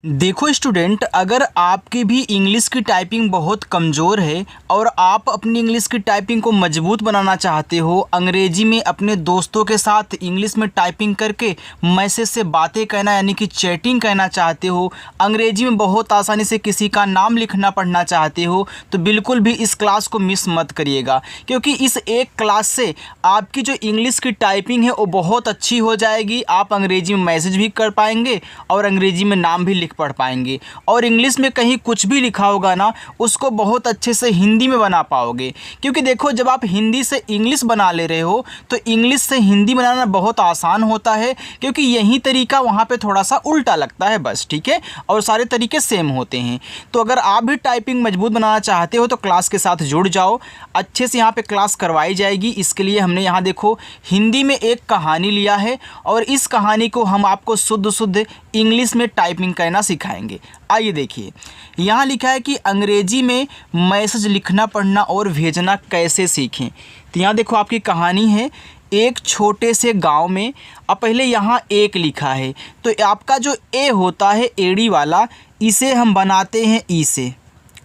देखो स्टूडेंट, अगर आपकी भी इंग्लिश की टाइपिंग बहुत कमज़ोर है और आप अपनी इंग्लिश की टाइपिंग को मजबूत बनाना चाहते हो, अंग्रेजी में अपने दोस्तों के साथ इंग्लिश में टाइपिंग करके मैसेज से बातें कहना यानी कि चैटिंग कहना चाहते हो, अंग्रेजी में बहुत आसानी से किसी का नाम लिखना पढ़ना चाहते हो, तो बिल्कुल भी इस क्लास को मिस मत करिएगा। क्योंकि इस एक क्लास से आपकी जो इंग्लिश की टाइपिंग है वो बहुत अच्छी हो जाएगी। आप अंग्रेजी में मैसेज भी कर पाएंगे और अंग्रेजी में नाम भी पढ़ पाएंगे, और इंग्लिश में कहीं कुछ भी लिखा होगा ना, उसको बहुत अच्छे से हिंदी में बना पाओगे। क्योंकि देखो, जब आप हिंदी से इंग्लिश बना ले रहे हो तो इंग्लिश से हिंदी बनाना बहुत आसान होता है, क्योंकि यही तरीका वहाँ पे थोड़ा सा उल्टा लगता है बस, ठीक है, और सारे तरीके सेम होते हैं। तो अगर आप भी टाइपिंग मजबूत बनाना चाहते हो तो क्लास के साथ जुड़ जाओ, अच्छे से यहाँ पे क्लास करवाई जाएगी। इसके लिए हमने यहाँ देखो हिंदी में एक कहानी लिया है और इस कहानी को हम आपको शुद्ध शुद्ध इंग्लिश में टाइपिंग करना सिखाएंगे। आइए देखिए, यहाँ लिखा है कि अंग्रेजी में मैसेज लिखना पढ़ना और भेजना कैसे सीखें। तो यहाँ देखो आपकी कहानी है, एक छोटे से गांव में। अब पहले यहाँ एक लिखा है तो आपका जो ए होता है एड़ी वाला, इसे हम बनाते हैं ई से,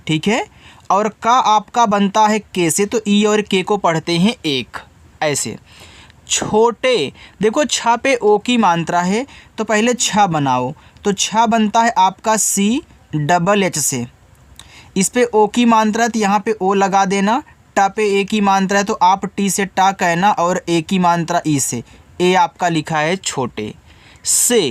ठीक है, और का आपका बनता है के से, तो ई और के को पढ़ते हैं एक, ऐसे। छोटे, देखो छ पे ओ की मात्रा है तो पहले छ बनाओ, तो छ बनता है आपका सी डबल एच से। इस पे ओ की मात्रा तो यहाँ पे ओ लगा देना, टा पे ए की मात्रा है तो आप टी से टा कहना और ए की मात्रा ई से, ए आपका लिखा है छोटे से।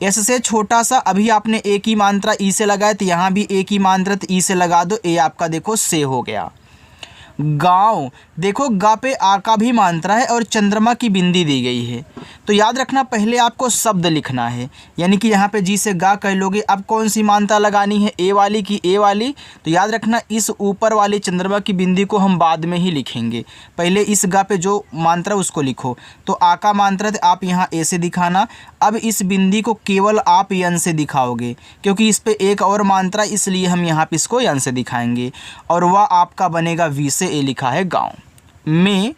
एस से छोटा सा, अभी आपने ए की मात्रा ई से लगाया तो यहाँ भी ए की मात्रा तो ई से लगा दो, ए आपका देखो से हो गया। गाँव, देखो गा पे आ का भी मात्रा है और चंद्रमा की बिंदी दी गई है, तो याद रखना पहले आपको शब्द लिखना है, यानी कि यहाँ पे जी से गा कह लोगे। अब कौन सी मात्रा लगानी है, ए वाली की ए वाली, तो याद रखना इस ऊपर वाली चंद्रमा की बिंदी को हम बाद में ही लिखेंगे, पहले इस गा पे जो मात्रा उसको लिखो। तो आ का मात्रा तो आप यहाँ ए से दिखाना। अब इस बिंदी को केवल आप यन से दिखाओगे, क्योंकि इस पे एक और मात्रा, इसलिए हम यहाँ पे इसको यन से दिखाएंगे, और वह आपका बनेगा वी से, ए लिखा है गाँव में।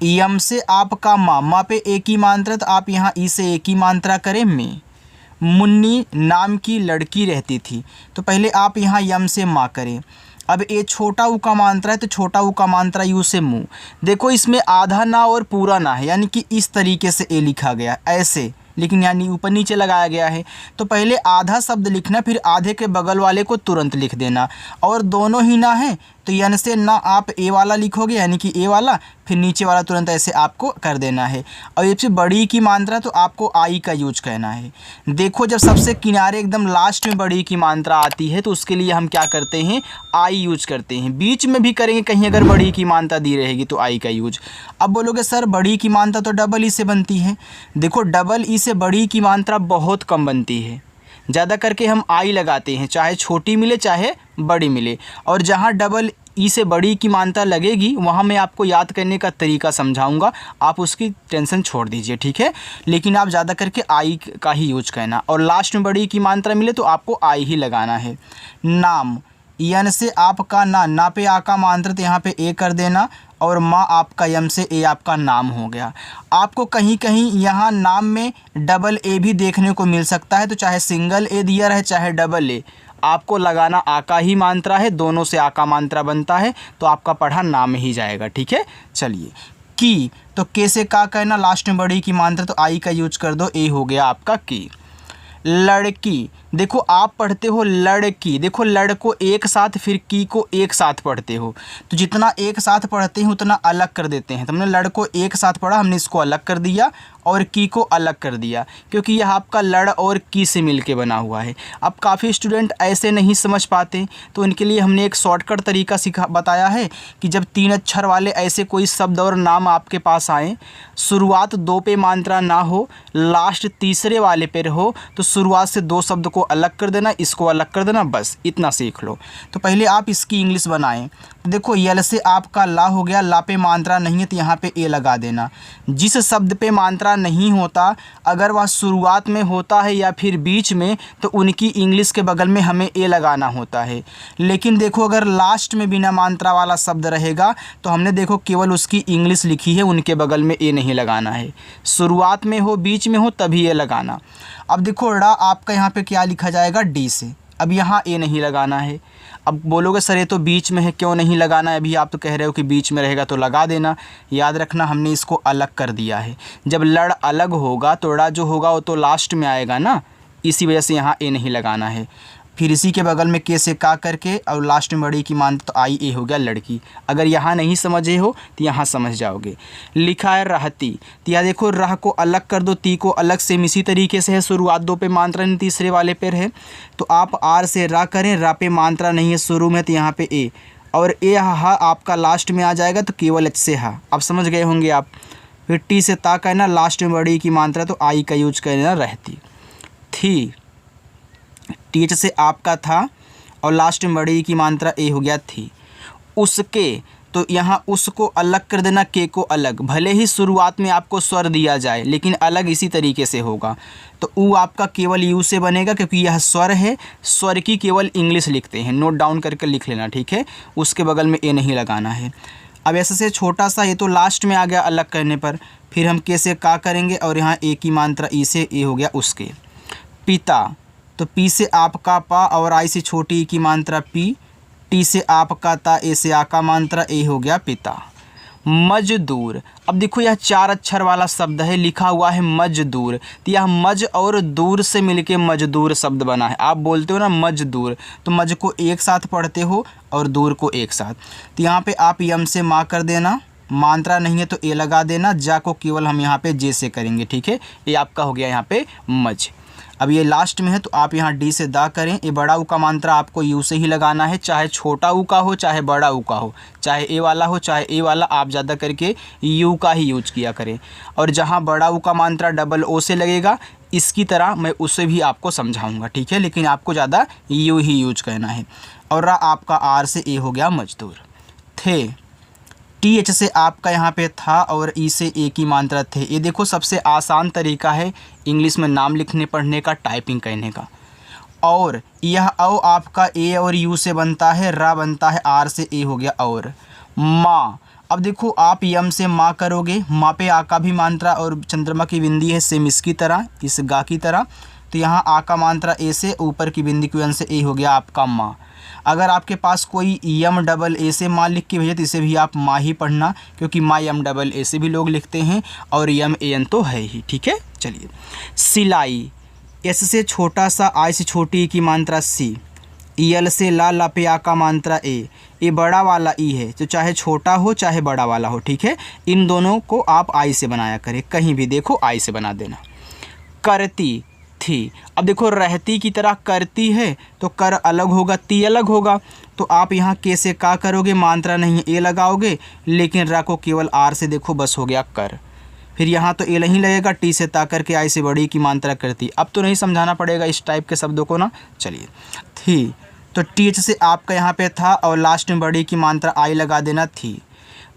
यम से आपका मामा पे एक ही मात्रा, तो आप यहाँ ई से एक ही मात्रा करें में। मुन्नी नाम की लड़की रहती थी, तो पहले आप यहाँ यम से माँ करें। अब ए छोटा ऊ का मात्रा है तो छोटा ऊ का मात्रा यू से मुँह। देखो इसमें आधा ना और पूरा ना है, यानी कि इस तरीके से ए लिखा गया ऐसे, लेकिन यानी ऊपर नीचे लगाया गया है। तो पहले आधा शब्द लिखना, फिर आधे के बगल वाले को तुरंत लिख देना, और दोनों ही ना है तो यन से ना आप ए वाला लिखोगे, यानी कि ए वाला, फिर नीचे वाला तुरंत ऐसे आपको कर देना है। और ये सबसे बड़ी की मात्रा तो आपको आई का यूज करना है। देखो जब सबसे किनारे एकदम लास्ट में बड़ी की मात्रा आती है तो उसके लिए हम क्या करते हैं, आई यूज करते हैं। बीच में भी करेंगे कहीं अगर बड़ी की मात्रा दी रहेगी तो आई का यूज। अब बोलोगे सर बड़ी की मात्रा तो डबल ई से बनती है। देखो डबल ई से बड़ी की मात्रा बहुत कम बनती है, ज़्यादा करके हम आई लगाते हैं, चाहे छोटी मिले चाहे बड़ी मिले। और जहाँ डबल ई से बड़ी की मात्रा लगेगी वहाँ मैं आपको याद करने का तरीका समझाऊंगा, आप उसकी टेंशन छोड़ दीजिए, ठीक है। लेकिन आप ज़्यादा करके आई का ही यूज करना, और लास्ट में बड़ी की मात्रा मिले तो आपको आई ही लगाना है। नाम, यन से आपका ना पे आ का मात्रा तो यहाँ पे ए कर देना, और माँ आपका यम से ए आपका नाम हो गया। आपको कहीं कहीं यहाँ नाम में डबल ए भी देखने को मिल सकता है, तो चाहे सिंगल ए दिया रहे चाहे डबल ए, आपको लगाना आ का ही मात्रा है, दोनों से आ का मात्रा बनता है, तो आपका पढ़ा नाम ही जाएगा, ठीक है। चलिए की, तो के से का कहना, लास्ट में बड़ी की मात्रा तो आई का यूज कर दो, ए हो गया आपका की। लड़की, देखो आप पढ़ते हो लड़की, देखो लड़ को एक साथ फिर की को एक साथ पढ़ते हो, तो जितना एक साथ पढ़ते हैं उतना अलग कर देते हैं। तो हमने लड़ को एक साथ पढ़ा, हमने इसको अलग कर दिया और की को अलग कर दिया, क्योंकि यह आपका लड़ और की से मिलके बना हुआ है। अब काफ़ी स्टूडेंट ऐसे नहीं समझ पाते, तो उनके लिए हमने एक शॉर्टकट तरीका बताया है कि जब 3 अक्षर वाले ऐसे कोई शब्द और नाम आपके पास आए, शुरुआत 2 पे मात्रा ना हो, लास्ट तीसरे वाले पे हो, तो शुरुआत से 2 शब्द को अलग कर देना, इसको अलग कर देना, बस इतना सीख लो। तो पहले आप इसकी इंग्लिश बनाएं। देखो यल से आपका ला हो गया, ला पे मात्रा नहीं है तो यहाँ पे ए लगा देना। जिस शब्द पे मात्रा नहीं होता, अगर वह शुरुआत में होता है या फिर बीच में, तो उनकी इंग्लिश के बगल में हमें ए लगाना होता है। लेकिन देखो अगर लास्ट में बिना मात्रा वाला शब्द रहेगा तो हमने देखो केवल उसकी इंग्लिश लिखी है, उनके बगल में ए नहीं लगाना है। शुरुआत में हो बीच में हो तभी ए लगाना। अब देखो ड़ा आपका यहाँ पे क्या लिखा जाएगा, डी से। अब यहाँ ए नहीं लगाना है। अब बोलोगे सर ये तो बीच में है, क्यों नहीं लगाना है? अभी आप तो कह रहे हो कि बीच में रहेगा तो लगा देना। याद रखना हमने इसको अलग कर दिया है। जब लड़ अलग होगा तो ड़ा जो होगा वो तो लास्ट में आएगा ना, इसी वजह से यहाँ ए नहीं लगाना है। फिर इसी के बगल में के से का करके और लास्ट में बड़ी की मानते तो आई ए हो गया लड़की। अगर यहाँ नहीं समझे हो तो यहाँ समझ जाओगे। लिखा है रहती, तो यहाँ देखो रह को अलग कर दो, ती को अलग से इसी तरीके से है। शुरुआत दो पे मात्रा नहीं, तीसरे वाले पर है तो आप आर से रा करें, रा पे मात्रा नहीं है शुरू में तो यहाँ पे ए, और ए हा आपका लास्ट में आ जाएगा तो केवल एच से हा। अब समझ गए होंगे आप। फिर टी से ता कहना, लास्ट में बड़ी की मात्रा तो आई का यूज करना रहती थी। टी एच से आपका था और लास्ट में बड़ी की मात्रा ए हो गया थी। उसके, तो यहाँ उसको अलग कर देना, के को अलग। भले ही शुरुआत में आपको स्वर दिया जाए लेकिन अलग इसी तरीके से होगा। तो ऊ आपका केवल यू से बनेगा क्योंकि यह स्वर है, स्वर की केवल इंग्लिश लिखते हैं। नोट डाउन करके लिख लेना, ठीक है। उसके बगल में ए नहीं लगाना है। अब ऐसे से छोटा सा, ये तो लास्ट में आ गया अलग करने पर। फिर हम के से का करेंगे और यहाँ ए की मात्रा ई से ए हो गया उसके। पिता, तो पी से आपका पा और आई से छोटी की मात्रा पी। टी से आपका ता, ए से आ का मात्रा ए हो गया पिता। मजदूर, अब देखो यह 4 अक्षर वाला शब्द है, लिखा हुआ है मजदूर। तो यह मज और दूर से मिलके मजदूर शब्द बना है। आप बोलते हो ना मजदूर, तो मज को एक साथ पढ़ते हो और दूर को एक साथ। तो यहाँ पे आप यम से माँ कर देना, मात्रा नहीं है तो ए लगा देना, जा को केवल हम यहाँ पे जे से करेंगे, ठीक है। ये आपका हो गया यहाँ पे मज। अब ये लास्ट में है तो आप यहाँ डी से दा करें। ये बड़ा ऊ का मात्रा आपको यू से ही लगाना है, चाहे छोटा ऊ का हो चाहे बड़ा ऊ का हो, चाहे ए वाला हो चाहे ए वाला, आप ज़्यादा करके यू का ही यूज किया करें। और जहाँ बड़ा ऊ का मात्रा डबल ओ से लगेगा, इसकी तरह मैं उससे भी आपको समझाऊंगा, ठीक है। लेकिन आपको ज़्यादा यू ही यूज करना है। और आपका आर से ए हो गया मजदूर। थे, टी एच से आपका यहाँ पे था और ई से ए की मात्रा थे। ये देखो सबसे आसान तरीका है इंग्लिश में नाम लिखने पढ़ने का, टाइपिंग करने का। और यह औ आपका ए और यू से बनता है, रा बनता है आर से ए हो गया और। माँ, अब देखो आप यम से माँ करोगे, माँ पे आ का भी मात्रा और चंद्रमा की बिंदी है सेम इसकी तरह, इस गा की तरह। तो यहाँ आ का मात्रा ए से, ऊपर की बिंदी की वजह से ए हो गया आपका माँ। अगर आपके पास कोई यम डबल ए से माँ लिख के भेजे तो इसे भी आप माँ ही पढ़ना, क्योंकि माँ यम डबल ए से भी लोग लिखते हैं और यम ए एन तो है ही, ठीक है। चलिए, सिलाई, एस से छोटा सा, आई से छोटी की मात्रा सी। यल से ला, ला पे आ का मात्रा ए। ये बड़ा वाला ई है, तो चाहे छोटा हो चाहे बड़ा वाला हो, ठीक है। इन दोनों को आप आई से बनाया करें, कहीं भी देखो आई से बना देना। करती थी, अब देखो रहती की तरह करती है तो कर अलग होगा, ती अलग होगा। तो आप यहाँ के से का करोगे, मात्रा नहीं ए लगाओगे, लेकिन रा को केवल आर से देखो बस हो गया कर। फिर यहाँ तो ए नहीं लगेगा, टी से ता करके आई से बड़ी की मात्रा करती। अब तो नहीं समझाना पड़ेगा इस टाइप के शब्दों को ना। चलिए, थी, तो टी एच से आपका यहाँ पे था और लास्ट में बड़ी की मात्रा आई लगा देना थी।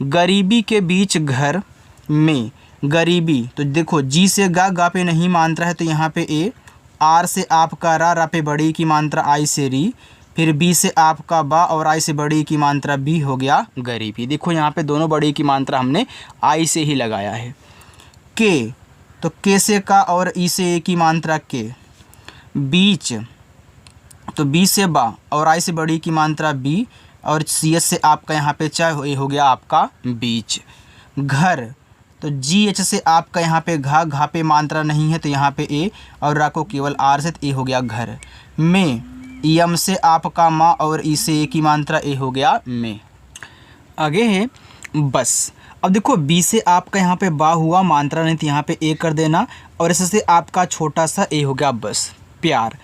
गरीबी के बीच घर में, गरीबी, तो देखो जी से गा, गा पे नहीं मात्रा है तो यहाँ पे ए। आर से आपका रा, रा पे बड़ी की मात्रा आई से री। फिर बी से आपका बा और आई से बड़ी की मात्रा बी हो गया गरीबी। देखो यहाँ पे दोनों बड़ी की मात्रा हमने आई से ही लगाया है। के, तो के से का और ई से ए की मात्रा के। बीच, तो बी से बा और आई से बड़ी की मात्रा बी और सी एस से आपका यहाँ पे चा हो गया आपका बीच। घर, तो जी एच से आपका यहाँ पे घा, घा पे मात्रा नहीं है तो यहाँ पे ए और रा को केवल आर से तो ए हो गया घर। में, यम से आपका माँ और ई से ए की मात्रा ए हो गया में। आगे है बस। अब देखो बी से आपका यहाँ पे बा हुआ, मात्रा नहीं तो यहाँ पे ए कर देना और ऐसे से आपका छोटा सा ए हो गया बस। प्यार,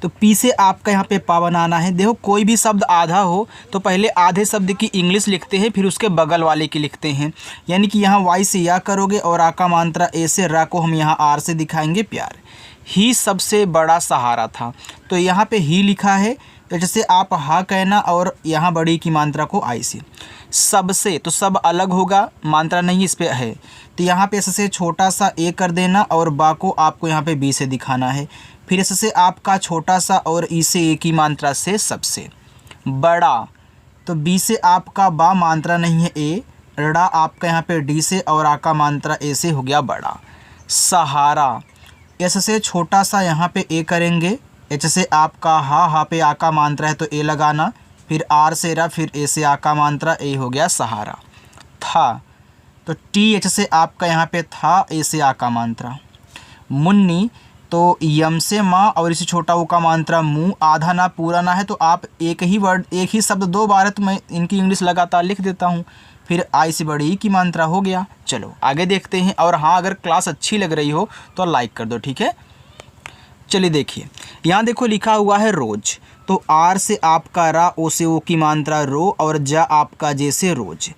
तो पी से आपका यहाँ पे पा बनाना है। देखो कोई भी शब्द आधा हो तो पहले आधे शब्द की इंग्लिश लिखते हैं, फिर उसके बगल वाले की लिखते हैं। यानी कि यहाँ वाई से या करोगे और आ का मात्रा ए से, रा को हम यहाँ आर से दिखाएंगे प्यार। ही सबसे बड़ा सहारा था, तो यहाँ पे ही लिखा है तो जैसे आप हा कहना और यहाँ बड़ी की मात्रा को आई से। सबसे, तो सब अलग होगा, मात्रा नहीं इस पे है तो यहाँ पे ऐसे छोटा सा ए कर देना और बा को आपको यहाँ पे बी से दिखाना है। फिर इससे आपका छोटा सा और ई से ए की मात्रा से सबसे बड़ा, तो बी से आपका बा मात्रा नहीं है ए, ड़ा आपका यहाँ पे डी से और आ का मात्रा ए से हो गया बड़ा। सहारा, एस से छोटा सा यहाँ पे ए करेंगे, एच से आपका हा पे आ का मात्रा है तो ए लगाना, फिर आर से रा, फिर ए से आ का मात्रा, ए हो गया सहारा। था तो टी एच से आपका यहाँ पे था, ए से आ का मात्रा। मुन्नी तो यम से माँ और इसे छोटा ऊ का मात्रा मुँह, आधा ना पूरा ना है तो आप एक ही वर्ड एक ही शब्द 2 बार है तो मैं इनकी इंग्लिश लगातार लिख देता हूँ। फिर आई से बड़ी ई की मात्रा हो गया। चलो आगे देखते हैं। और हाँ, अगर क्लास अच्छी लग रही हो तो लाइक कर दो, ठीक है। चलिए देखिए, यहाँ देखो लिखा हुआ है रोज, तो आर से आपका रा, ओ से ओ की मात्रा रो, और जा आपका जे से रोज।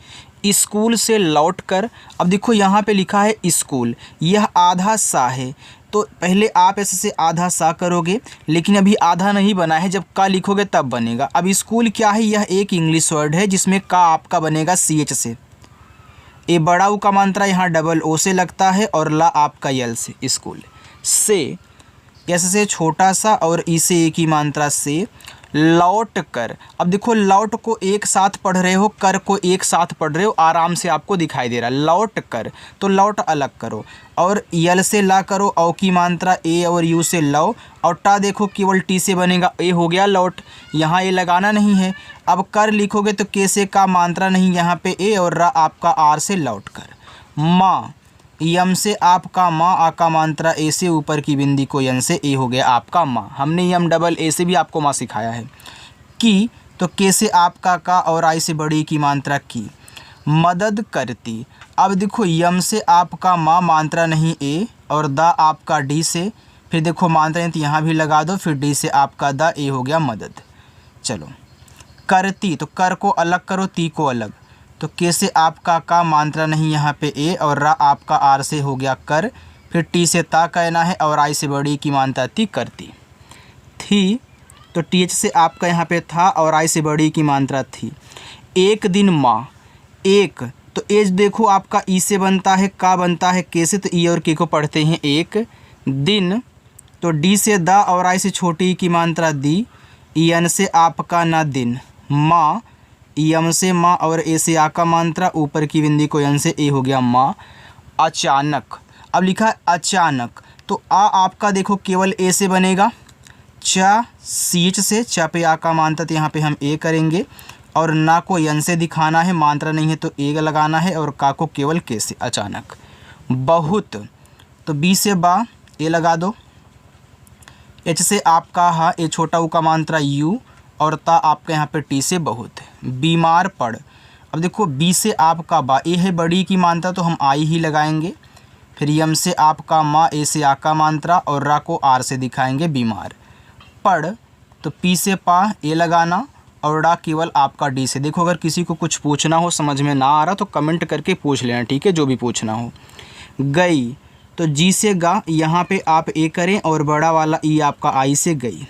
स्कूल से लौट कर, अब देखो यहाँ पे लिखा है स्कूल, यह आधा सा है तो पहले आप ऐसे आधा सा करोगे, लेकिन अभी आधा नहीं बना है, जब का लिखोगे तब बनेगा। अब स्कूल क्या है, यह एक इंग्लिश वर्ड है जिसमें का आपका बनेगा सी एच से। ए बड़ा ऊ का मात्रा यहाँ डबल ओ से लगता है और ला आपका यल से। स्कूल से एस से छोटा सा और ई से ए की मात्रा से। लौट कर, अब देखो लौट को एक साथ पढ़ रहे हो, कर को एक साथ पढ़ रहे हो, आराम से आपको दिखाई दे रहा है। लौट कर तो लौट अलग करो, और यल से ला करो, औ की मात्रा ए और यू से लव, और टा देखो केवल टी से बनेगा, ए हो गया लौट, यहाँ ए लगाना नहीं है। अब कर लिखोगे तो के से का मात्रा नहीं, यहाँ पे ए, और रा आपका आर से लौट कर। माँ, यम से आपका माँ, आ का मात्रा ए से, ऊपर की बिंदी को यन से, ए हो गया आपका माँ। हमने यम डबल ए से भी आपको माँ सिखाया है। की तो के से आपका का, और आई से बड़ी की मात्रा की। मदद करती, अब देखो यम से आपका माँ, मात्रा नहीं ए, और दा आपका डी से, फिर देखो मात्रा नहीं तो यहाँ भी लगा दो, फिर डी से आपका दा, ए हो गया मदद। चलो करती, तो कर को अलग करो, ती को अलग, तो के से आपका का, मात्रा नहीं यहाँ पे ए, और रा आपका आर से हो गया कर, फिर टी से ता कहना है, और आई से बड़ी की मात्रा ती करती। थी तो टी एच से आपका यहाँ पे था, और आई से बड़ी की मात्रा थी। एक दिन माँ, एक तो एज देखो आपका ई से बनता है, का बनता है के से, तो ई और के को पढ़ते हैं एक। दिन तो डी से दा, और आई से छोटी की मात्रा दी, एन से आपका ना दिन। माँ, यम से माँ और ए से आ का मात्रा, ऊपर की बिंदी को यन से, ए हो गया माँ। अचानक, अब लिखा है अचानक, तो आ आपका देखो केवल ए से बनेगा, चा सी एच से, चा पे आ का मात्रा तो यहाँ पे हम ए करेंगे, और ना को यन से दिखाना है, मात्रा नहीं है तो ए लगाना है, और का को केवल के से। अचानक। बहुत तो बी से बा, ए लगा दो। एच से आपका हा, ए छोटा ऊ का मात्रा यू, और ता आपका यहाँ पे टी से बहुत। बीमार पड़, अब देखो बी से आपका बा, ए है बड़ी की मात्रा तो हम आई ही लगाएंगे, फिर यम से आपका माँ, ए से आ का मात्रा, और रा को आर से दिखाएंगे बीमार। पढ़ तो पी से पा, ए लगाना, और रा केवल आपका डी से। देखो अगर किसी को कुछ पूछना हो, समझ में ना आ रहा तो कमेंट करके पूछ लेना, ठीक है, जो भी पूछना हो। गई तो जी से गा, यहाँ पे आप ए करें, और बड़ा वाला ई आपका आई से गई।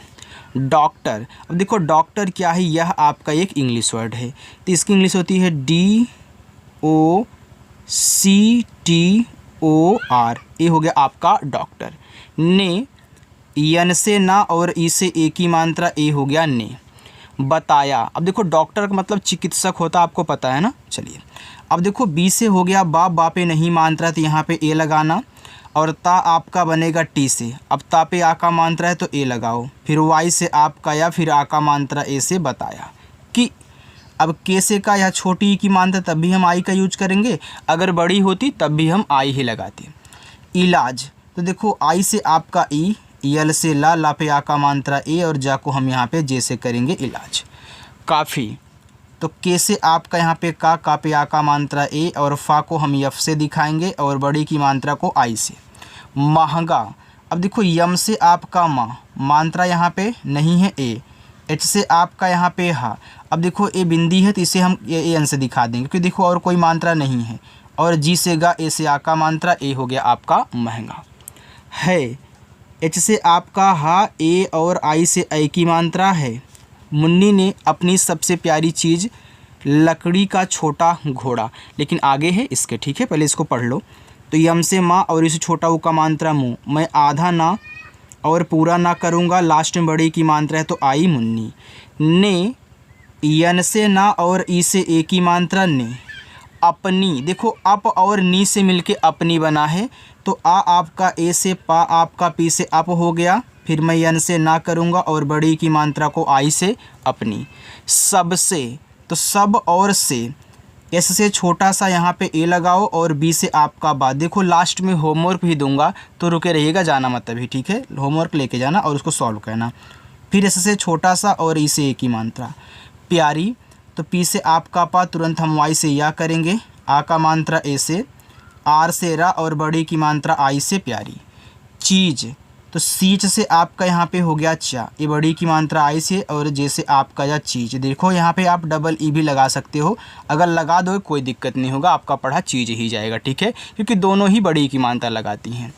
डॉक्टर, अब देखो डॉक्टर क्या है, यह आपका एक इंग्लिश वर्ड है, तो इसकी इंग्लिश होती है DOCTOR, ए हो गया आपका डॉक्टर। ने, यन से ना और ई से ए की मात्रा, ए हो गया ने। बताया, अब देखो डॉक्टर का मतलब चिकित्सक होता, आपको पता है ना। चलिए अब देखो बी से हो गया बा पे नहीं मात्रा तो यहाँ पे ए लगाना, और ता आपका बनेगा टी से। अब ता पे आ का मात्रा है तो ए लगाओ, फिर वाई से आपका या, फिर आ का मात्रा ए से बताया। कि अब के से का या छोटी की मात्रा तब भी हम आई का यूज करेंगे, अगर बड़ी होती तब भी हम आई ही लगाते। इलाज, तो देखो आई से आपका ई, यल से ला पे आ का मात्रा ए, और जा को हम यहाँ पे जे से करेंगे इलाज। काफ़ी, तो के से आपका यहाँ पे का पे आ का मात्रा ए, और फा को हम यफ से दिखाएंगे, और बड़ी की मात्रा को आई से। महंगा, अब देखो यम से आपका मात्रा यहाँ पे नहीं है ए, एच से आपका यहाँ पे हा, अब देखो ए बिंदी है तो इसे हम ए एन से दिखा देंगे, क्योंकि देखो और कोई मात्रा नहीं है, और जी से गा, ए से आ का मात्रा, ए हो गया आपका महंगा। है, एच से आपका हा, ए और आई से ए की मात्रा है। मुन्नी ने अपनी सबसे प्यारी चीज़, लकड़ी का छोटा घोड़ा, लेकिन आगे है इसके, ठीक है, पहले इसको पढ़ लो। तो यम से माँ और इसे छोटा ऊ का मात्रा मुँह, मैं आधा ना और पूरा ना करूँगा, लास्ट में बड़ी की मात्रा है तो आई मुन्नी। ने, यन से ना और ई से ए की मात्रा ने। अपनी, देखो अप और नी से मिलके अपनी बना है, तो आ आपका ए से पा आपका पी से अप हो गया, फिर मैं यन से ना करूँगा और बड़ी की मात्रा को आई से अपनी। सब से तो सब और से, एस से छोटा सा यहाँ पे ए लगाओ और बी से आपका बा। देखो लास्ट में होमवर्क भी दूंगा तो रुके रहिएगा, जाना मत अभी, ठीक है। होमवर्क लेके जाना और उसको सॉल्व करना। फिर एस से छोटा सा और ई से ए की मात्रा। प्यारी तो पी से आपका पा, तुरंत हम वाई से या करेंगे। आ का मात्रा ए से, आर से रा और बड़ी की मात्रा आई से प्यारी। चीज़ तो सीच से आपका यहाँ पे हो गया चा, ये बड़ी की मात्रा आई से और जैसे आपका या चीज़। देखो यहाँ पे आप डबल ई भी लगा सकते हो, अगर लगा दो कोई दिक्कत नहीं होगा, आपका पढ़ा चीज़ ही जाएगा, ठीक है, क्योंकि दोनों ही बड़ी की मात्रा लगाती हैं।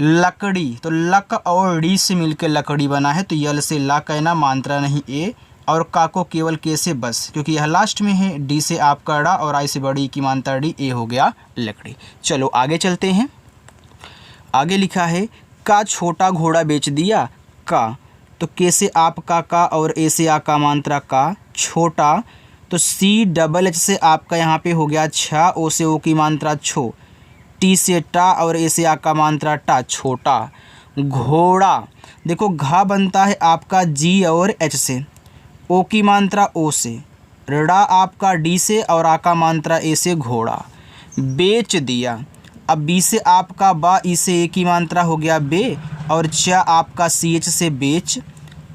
लकड़ी तो लक और डी से मिलकर लकड़ी बना है, तो यल से ला कहना, मात्रा नहीं ए, और का को केवल के से बस, क्योंकि यह लास्ट में है। डी से आपका ड़ा और आई से बड़ी की मात्रा डी, ए हो गया लकड़ी। चलो आगे चलते हैं। आगे लिखा है का छोटा घोड़ा बेच दिया। का तो के से आपका का और ए से आ का मात्रा का। छोटा तो सी डबल एच से आपका यहाँ पे हो गया छा, ओ से ओ की मात्रा छो। टी से टा और ए से आ का मात्रा टा, छोटा। घोड़ा देखो घा बनता है आपका जी और एच से, ओ की मात्रा ओ से, ड़ा आपका डी से और आ का मात्रा ए से, घोड़ा। बेच दिया, अब बी से आपका बा, ई से ए की मात्रा हो गया बे, और चा आपका सी एच से बेच।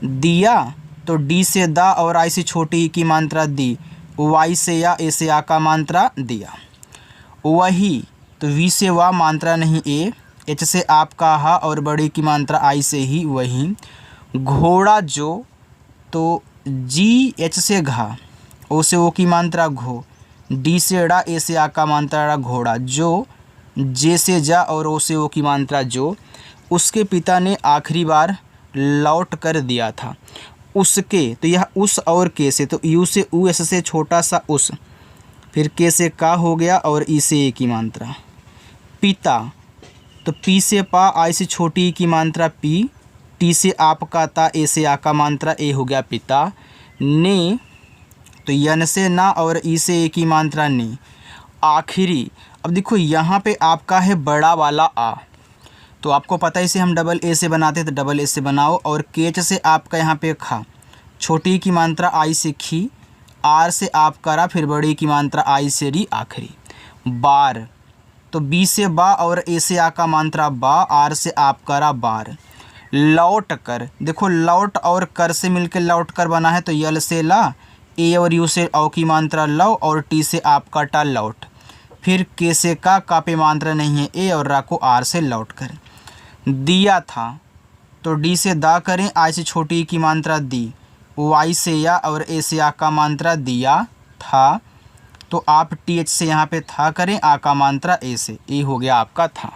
दिया तो डी से दा और आई से छोटी ई की मात्रा दी, वाई से या ए से आ का मात्रा दिया। वही तो वी से वा मात्रा नहीं ए, एच से आपका हा और बड़ी की मात्रा आई से ही वही। घोड़ा जो तो जी एच से घा, ओ से ओ की मात्रा घो, डी से ड़ा ए से आ का मात्रा ड़ा, घोड़ा। जो जे से जा और ओ से ओ की मात्रा जो, उसके पिता ने आखिरी बार लौट कर दिया था। उसके तो यह उस और के से, तो यू से ऊ, एस से छोटा सा उस, फिर के से का हो गया और ई से ए की मात्रा। पिता तो पी से पा, आई से छोटी ई की मात्रा पी, टी से आपका ता, ए से आ का मात्रा ए हो गया पिता। ने तो यन से ना और ई से ए की मात्रा ने। आखिरी अब देखो यहाँ पे आपका है बड़ा वाला आ, तो आपको पता है इसे हम डबल ए से बनाते हैं, तो डबल ए से बनाओ। और केच से आपका यहाँ पे खा, छोटी की मात्रा आई से खी, आर से आपका रा, फिर बड़ी की मात्रा आई से री, आखिरी। बार तो बी से बा और ए से आ का मात्रा बा, आर से आपका रा, बार। लौट कर देखो लौट और कर से मिलकर लौट कर बना है, तो यल से ला, ए और यू से औ की मात्रा लव, और टी से आपका टा, लौट। फिर के से का पे मात्रा नहीं है ए, और रा को आर से लौट कर। दिया था तो डी से दा करें, आई से छोटी की मात्रा दी, वाई से या और ए से आ का मात्रा दिया था, तो आप टी एच से यहाँ पे था करें, आ का मात्रा ए से, ए हो गया आपका था।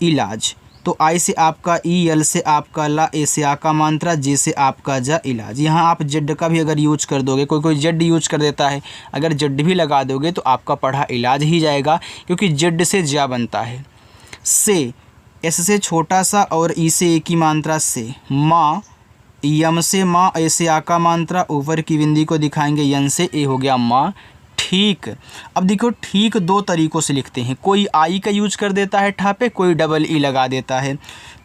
इलाज तो आई से आपका ई, यल से आपका ला, ए से आ का मात्रा, जे से आपका जा, इलाज। यहाँ आप जेड का भी अगर यूज कर दोगे, कोई जेड यूज कर देता है, अगर जेड भी लगा दोगे तो आपका पढ़ा इलाज ही जाएगा, क्योंकि जेड से जा बनता है। से एस से छोटा सा और ई से ए की मात्रा से। माँ यम से माँ, ए से आ का मात्रा, ऊपर की बिंदी को दिखाएंगे यन से, ए हो गया माँ। ठीक अब देखो ठीक दो तरीक़ों से लिखते हैं, कोई आई का यूज कर देता है ठा पे, कोई डबल ई लगा देता है।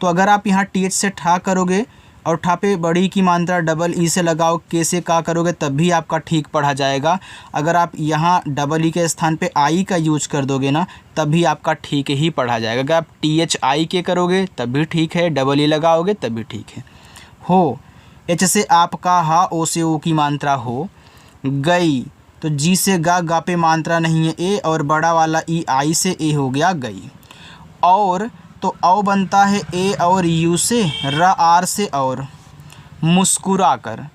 तो अगर आप यहाँ टी एच से ठा करोगे और ठा पे बड़ी की मात्रा डबल ई से लगाओ, के से का करोगे, तब भी आपका ठीक पढ़ा जाएगा। अगर आप यहाँ डबल ई के स्थान पे आई का यूज कर दोगे ना, तब भी आपका ठीक ही पढ़ा जाएगा। अगर आप टी एच आई के करोगे तब भी ठीक है, डबल ई लगाओगे तब भी ठीक है। हो एच से आपका हा, ओ से ओ की मात्रा हो। गई तो जी से गा पे मात्रा नहीं है ए, और बड़ा वाला ई आई से, ए हो गया गई। और तो औ बनता है ए और यू से, र आर से और। मुस्कुरा कर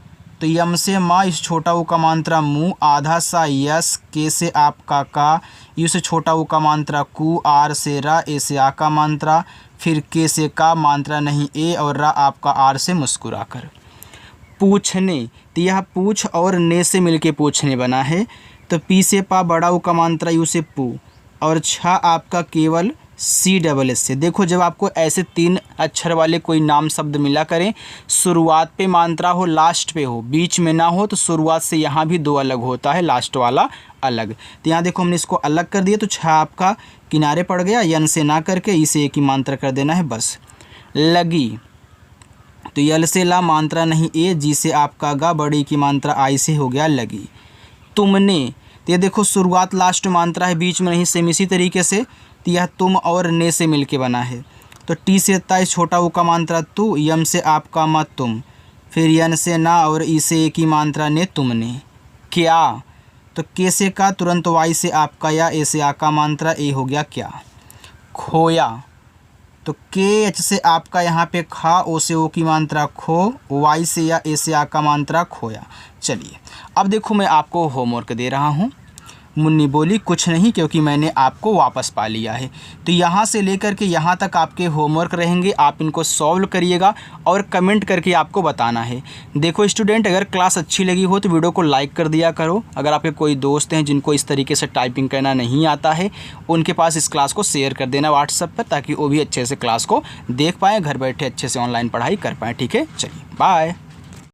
तो यम से माँ, इस छोटा ऊ का मात्रा मुँह, आधा सा यस, के से आपका का, यू से छोटा ऊ का मात्रा कु, आर से रा, ए से आ का मात्रा, फिर के से का मात्रा नहीं ए, और रा आपका आर से, मुस्कुरा कर। पूछने तो यह पूछ और ने से मिलके पूछने बना है, तो पी से पा, बड़ा ऊ का मात्रा, यू से पू, और छा आपका केवल CSS से। देखो जब आपको ऐसे 3 अक्षर वाले कोई नाम शब्द मिला करें, शुरुआत पे मात्रा हो, लास्ट पे हो, बीच में ना हो, तो शुरुआत से यहाँ भी 2 अलग होता है, लास्ट वाला अलग। तो यहाँ देखो हमने इसको अलग कर दिया, तो छ आपका किनारे पड़ गया, यन से ना करके इसे एक ही मात्रा कर देना है बस। लगी, तो यल से ला मात्रा नहीं ए, जी से आपका गा, बड़ी की मात्रा आई से हो गया लगी। तुमने, तो ये देखो शुरुआत लास्ट मात्रा है, बीच में नहीं, सेम इसी तरीके से। तो यह तुम और ने से मिलके बना है। तो टी से ताई छोटा ऊ का मात्रा तू, यम से आपका मत तुम, फिर यन से ना और ई से एक ही मात्रा ने तुमने। क्या, तो के से का, तुरंत वाई से आपका या, ए से आ का मात्रा ए हो गया क्या। खोया, तो के एच से आपका यहाँ पे खा, ओ से ओ की मात्रा खो, वाई से या ए से आ का मात्रा खोया। चलिए अब देखो मैं आपको होमवर्क दे रहा हूँ। मुन्नी बोली कुछ नहीं, क्योंकि मैंने आपको वापस पा लिया है। तो यहाँ से लेकर के यहाँ तक आपके होमवर्क रहेंगे, आप इनको सॉल्व करिएगा और कमेंट करके आपको बताना है। देखो स्टूडेंट, अगर क्लास अच्छी लगी हो तो वीडियो को लाइक कर दिया करो। अगर आपके कोई दोस्त हैं जिनको इस तरीके से टाइपिंग करना नहीं आता है, उनके पास इस क्लास को शेयर कर देना व्हाट्सएप पर, ताकि वो भी अच्छे से क्लास को देख पाएँ, घर बैठे अच्छे से ऑनलाइन पढ़ाई कर पाएँ। ठीक है, चलिए बाय।